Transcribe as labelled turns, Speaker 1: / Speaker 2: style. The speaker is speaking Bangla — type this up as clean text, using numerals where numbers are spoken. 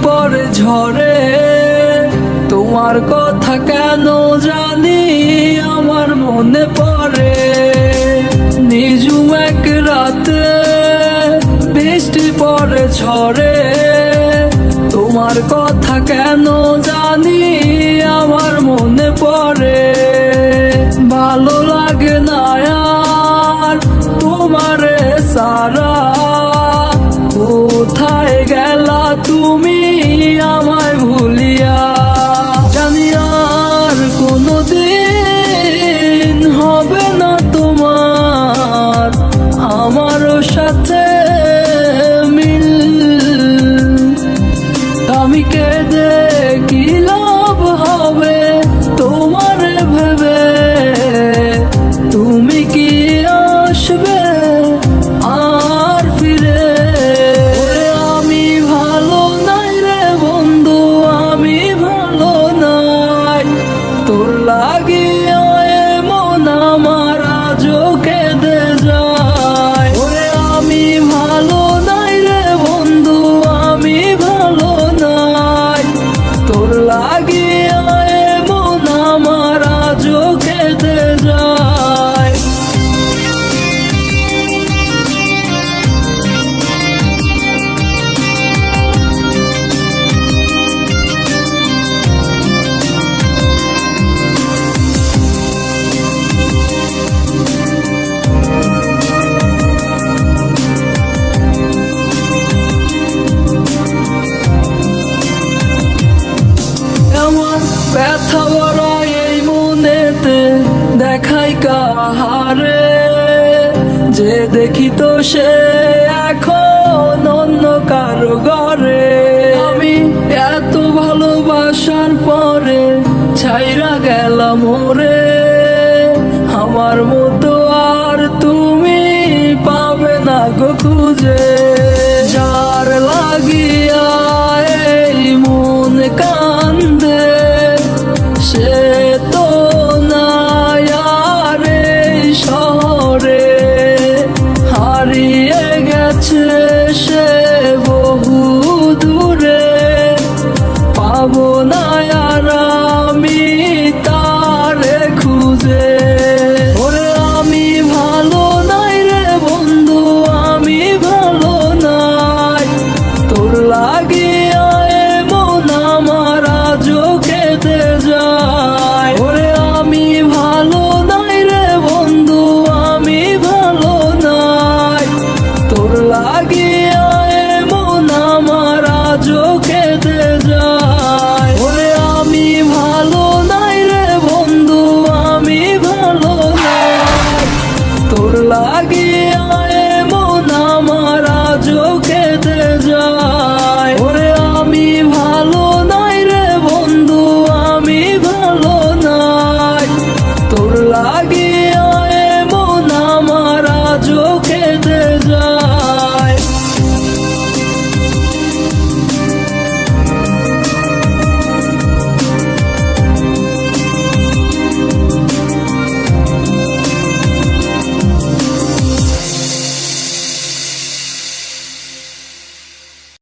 Speaker 1: পরে ঝরে, তোমার কথা কেন জানি আমার মনে পড়ে। নিঝুম এক রাতে বৃষ্টি পরে ঝরে, তোমার কথা কেন জানি আমার মনে পড়ে। ভালো লাগে না আর তোমারে সারা, কোথায় গেলা তুমি আমায় ভুলিয়া। জানি আর কোনোদিন হবে না তোমার আমার সাথে মিল। আমি কেঁদে কি লাভ হবে তোমারে ভেবে, তুমি কি আসবে আর ফিরে? আমি ভালো নাই রে বন্ধু, আমি ভালো নাই, তোর লাগিয়া এমন আমার আজও কেঁদে যায়। ওরে আমি ভালো নাই রে বন্ধু, আমি ভালো নাই, তোর লাগিয়া এমন আমার আজও কেঁদে যায়। আমার ব্যথা ভরা এই মনেতে দেখাই কাহারে, যে দেখি তো সে এখন অন্য কারো ঘরে। আমি এত ভালোবাসার পরে ছাইরা গেলাম ওরে, আমার মতো আর তুমি পাবে না গো খুঁজে। যার লাগিয়া এই মন